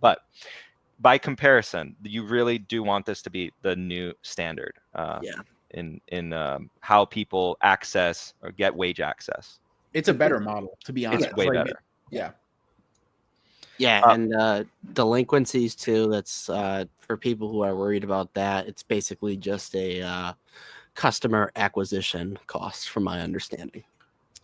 But by comparison, you really do want this to be the new standard in how people access or get wage access. It's a better model, to be honest. It's way better. And delinquencies too. That's for people who are worried about that. It's basically just a customer acquisition cost, from my understanding.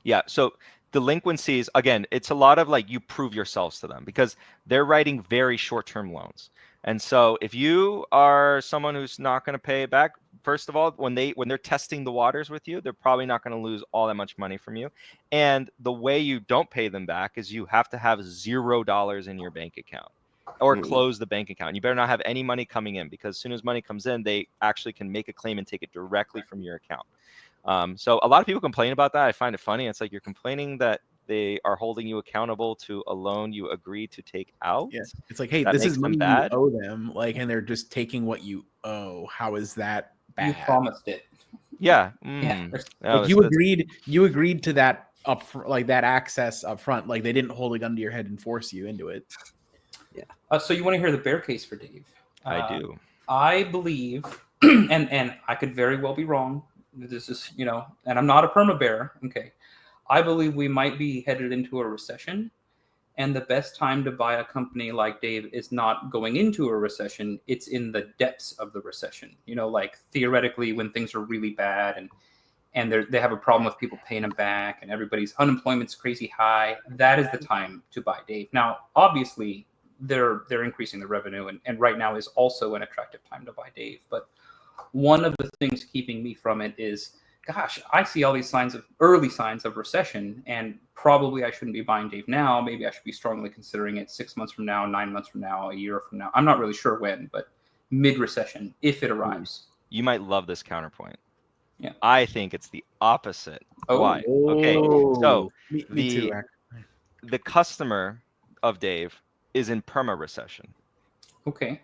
Yeah. So delinquencies, again, it's a lot of like you prove yourselves to them because they're writing very short-term loans. And so if you are someone who's not going to pay it back, first of all, when they're testing the waters with you, they're probably not going to lose all that much money from you. And the way you don't pay them back is you have to have $0 in your bank account or close the bank account. You better not have any money coming in because as soon as money comes in, they actually can make a claim and take it directly from your account. So a lot of people complain about that. I find it funny. It's like you're complaining that they are holding you accountable to a loan you agreed to take out. Yeah. It's like, hey, this is money you owe them, like, and they're just taking what you owe. How is that bad? You promised it. Yeah. Like you agreed to that like that access up front. Like they didn't hold a gun to your head and force you into it. Yeah. So you want to hear the bear case for Dave? I do. I believe, and I could very well be wrong. This is, and I'm not a perma bear. Okay. I believe we might be headed into a recession, and the best time to buy a company like Dave is not going into a recession. It's in the depths of the recession. Like theoretically when things are really bad and they have a problem with people paying them back and everybody's unemployment's crazy high. That is the time to buy Dave. Now, obviously they're increasing the revenue and right now is also an attractive time to buy Dave. But one of the things keeping me from it is, gosh, I see all these early signs of recession, and probably I shouldn't be buying Dave now. Maybe I should be strongly considering it 6 months from now, 9 months from now, a year from now. I'm not really sure when, but mid-recession, if it arrives. You might love this counterpoint. Yeah. I think it's the opposite. Oh. Why? Okay, so Me too, the customer of Dave is in perma-recession. Okay.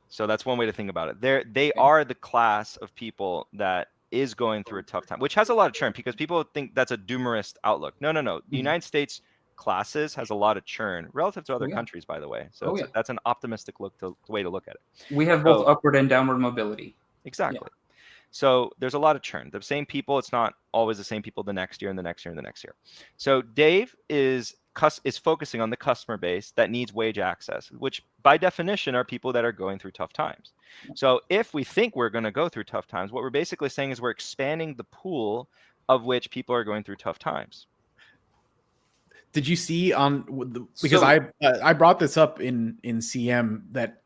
So that's one way to think about it. They are the class of people that is going through a tough time, which has a lot of churn because people think that's a doomerist outlook. No. The United States classes has a lot of churn relative to other countries, by the way. So that's an optimistic way to look at it. We have both upward and downward mobility. Exactly. Yeah. So there's a lot of churn. The same people, it's not always the same people the next year and the next year and the next year. So Dave is focusing on the customer base that needs wage access, which by definition are people that are going through tough times. So if we think we're going to go through tough times, what we're basically saying is we're expanding the pool of which people are going through tough times. Did you see because I brought this up in CM that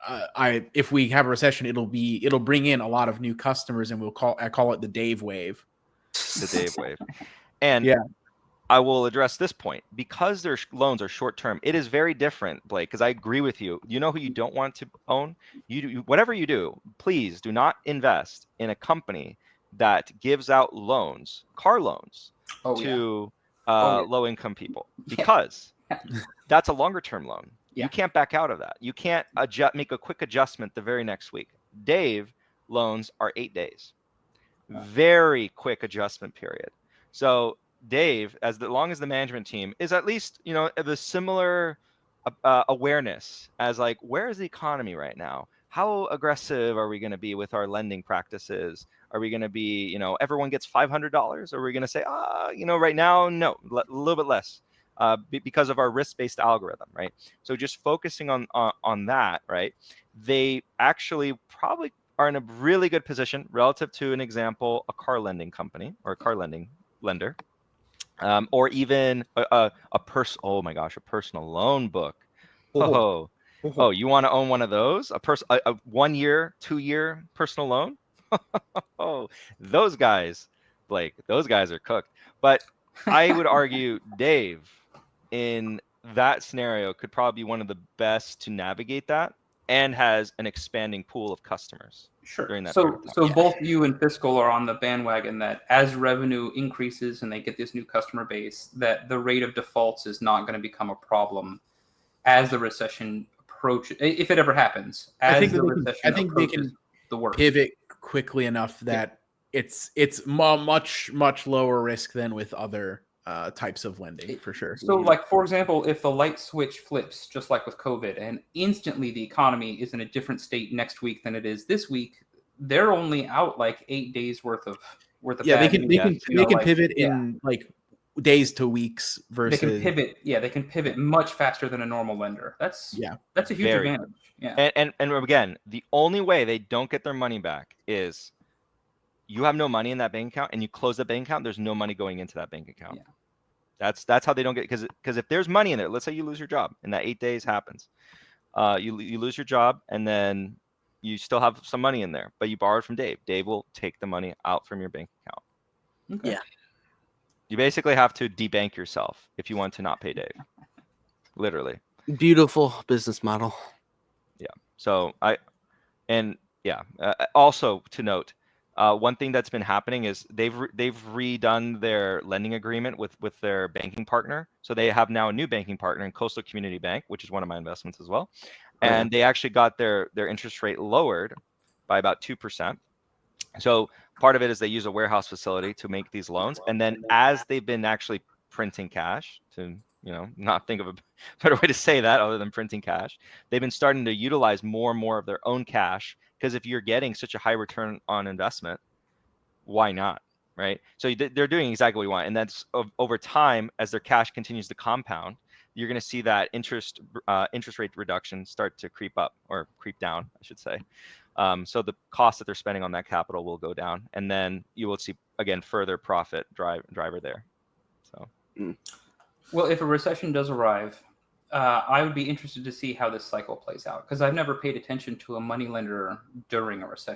if we have a recession, it'll bring in a lot of new customers, and I call it the Dave wave. The Dave wave. And yeah. I will address this point. Because their loans are short-term, it is very different, Blake, because I agree with you. You know who you don't want to own? Whatever you do, please do not invest in a company that gives out car loans, to low-income people, because that's a longer-term loan. Yeah. You can't back out of that. You can't make a quick adjustment the very next week. Dave loans are 8 days. Very quick adjustment period. So Dave, as long as the management team is at least, the similar awareness as like, where is the economy right now? How aggressive are we going to be with our lending practices? Are we going to be, everyone gets $500? Or are we going to say, right now, no, a little bit less because of our risk-based algorithm, right? So just focusing on that, right? They actually probably are in a really good position relative to an example, a car lending company or a car lending lender. Or even a personal loan book. Oh, you want to own one of those? A 1 year, 2 year personal loan? Oh, those guys, Blake, those guys are cooked. But I would argue Dave in that scenario could probably be one of the best to navigate that and has an expanding pool of customers. Sure. During that so both you and Fiscal are on the bandwagon that as revenue increases and they get this new customer base, that the rate of defaults is not going to become a problem as the recession approaches, if it ever happens. I think they can pivot quickly enough that it's much lower risk than with other types of lending for sure. So, like, for example, if the light switch flips, just like with COVID, and instantly the economy is in a different state next week than it is this week, they're only out like 8 days worth of yeah, they bad can news, they can like, pivot in like days to weeks versus they can pivot much faster than a normal lender. That's a huge Very advantage. Yeah. And again, the only way they don't get their money back is you have no money in that bank account and you close the bank account, there's no money going into that bank account. Yeah. That's how they don't get, because if there's money in there, let's say you lose your job and that 8 days happens. You lose your job and then you still have some money in there, but you borrowed from Dave. Dave will take the money out from your bank account. Okay. Yeah. You basically have to debank yourself if you want to not pay Dave. Literally. Beautiful business model. Yeah. So also to note, one thing that's been happening is they've redone their lending agreement with their banking partner. So they have now a new banking partner in Coastal Community Bank, which is one of my investments as well. And they actually got their interest rate lowered by about 2%. So part of it is they use a warehouse facility to make these loans. And then as they've been actually printing cash, to not think of a better way to say that other than printing cash, they've been starting to utilize more and more of their own cash, because if you're getting such a high return on investment, why not, right? So they're doing exactly what you want. And that's over time, as their cash continues to compound, you're going to see that interest rate reduction start to creep up, or creep down, I should say. So the cost that they're spending on that capital will go down, and then you will see, again, further profit driver there. So, well, if a recession does arrive, I would be interested to see how this cycle plays out, because I've never paid attention to a moneylender during a recession.